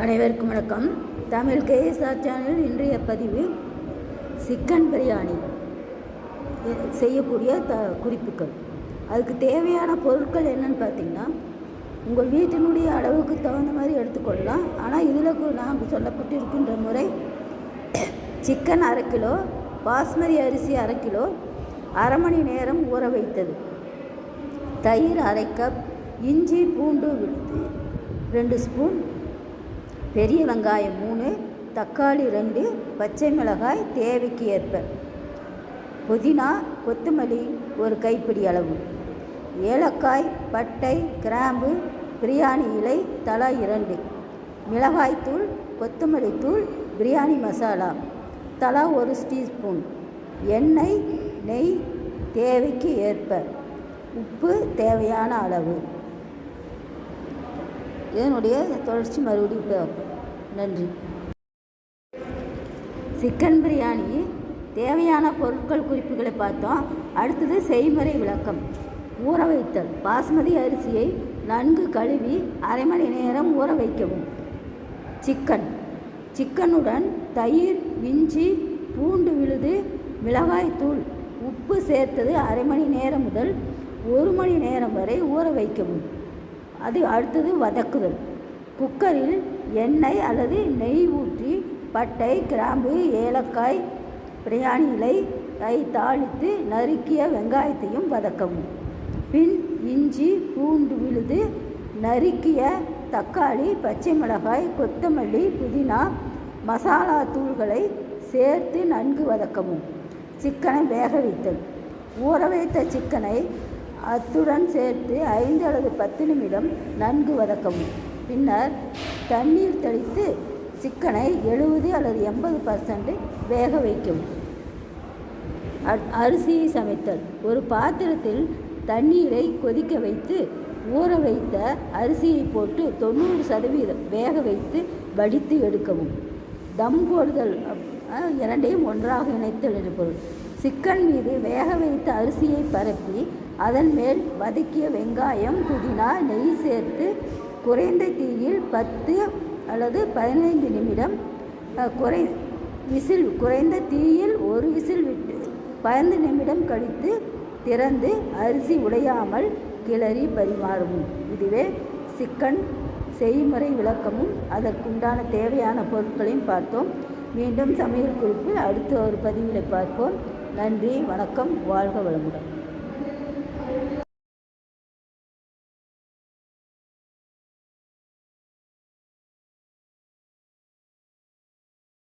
அனைவருக்கும் வணக்கம். Tamil KSR channel இன்றைய பதிவு சிக்கன் பிரியாணி செய்யக்கூடிய குறிப்புகள். அதுக்கு தேவையான பொருட்கள் என்னென்னு பார்த்தீங்கன்னா, உங்கள் வீட்டினுடைய அளவுக்கு தகுந்த மாதிரி எடுத்துக்கொள்ளலாம். ஆனால் இதில் நாம் சொல்லப்பட்டிருக்கின்ற முறை சிக்கன் 1/2 கிலோ, பாஸ்மதி அரிசி 1/2 கிலோ, அரை மணி நேரம் ஊற வைத்தது, தயிர் 1/2 கப், இஞ்சி பூண்டு விழுது 2 ஸ்பூன், பெரிய வெங்காயம் 3, தக்காளி 2, பச்சை மிளகாய் தேவைக்கு ஏற்ப, புதினா கொத்தமல்லி 1 கைப்பிடி அளவு, ஏலக்காய், பட்டை, கிராம்பு, பிரியாணி இலை தலா 2, மிளகாய்த்தூள், கொத்தமல்லி தூள், பிரியாணி மசாலா தலா 1 டீஸ்பூன், எண்ணெய், நெய் தேவைக்கு ஏற்ப, உப்பு தேவையான அளவு. இதனுடைய தொடர்ச்சி மறுபடியும் பார்ப்போம். நன்றி. சிக்கன் பிரியாணி தேவையான பொருட்கள் குறிப்புகளை பார்த்தோம். அடுத்தது செய்முறை விளக்கம். ஊற வைத்தல். பாஸ்மதி அரிசியை நன்கு கழுவி அரை மணி நேரம் ஊற வைக்கவும். சிக்கனுடன் தயிர், இஞ்சி பூண்டு விழுது, மிளகாய்த்தூள், உப்பு சேர்த்தது அரை மணி நேரம் முதல் 1 மணி நேரம் வரை ஊற வைக்கவும். அடுத்தது வதக்குதல். குக்கரில் எண்ணெய் அல்லது நெய் ஊற்றி பட்டை, கிராம்பு, ஏலக்காய், பிரியாணி இலை தாளித்து நறுக்கிய வெங்காயத்தையும் வதக்கவும். பின் இஞ்சி பூண்டு விழுது, நறுக்கிய தக்காளி, பச்சை மிளகாய், கொத்தமல்லி, புதினா, மசாலா தூள்களை சேர்த்து நன்கு வதக்கவும். சிக்கனை வேக வைத்தல். ஊற வைத்த சிக்கனை அத்துடன் சேர்த்து 5 அல்லது 10 நிமிடம் நன்கு வதக்கவும். பின்னர் தண்ணீர் தெளித்து சிக்கனை 70 அல்லது 80% வேக வைக்கவும். அரிசியை சமைத்தல். ஒரு பாத்திரத்தில் தண்ணீரை கொதிக்க வைத்து ஊற வைத்த அரிசியை போட்டு 90% வேக வைத்து வடித்து எடுக்கவும். தம் போடுதல். இரண்டையும் ஒன்றாக இணைத்தல் என்று பொருள். சிக்கன் மீது வேக வைத்த அரிசியை பரப்பி அதன் மேல் வதக்கிய வெங்காயம், புதினா, நெய் சேர்த்து குறைந்த தீயில் 10 அல்லது 15 நிமிடம் குறைந்த தீயில் 1 விசில் விட்டு 15 நிமிடம் கழித்து திறந்து அரிசி உடையாமல் கிளறி பரிமாறவும். இதுவே சிக்கன் செய்முறை விளக்கமும் அதற்குண்டான தேவையான பொருட்களையும் பார்த்தோம். மீண்டும் சமையல் குறிப்பில் அடுத்த ஒரு பதிவில் பார்ப்போம். நன்றி, வணக்கம், வாழ்க வளமுடன்.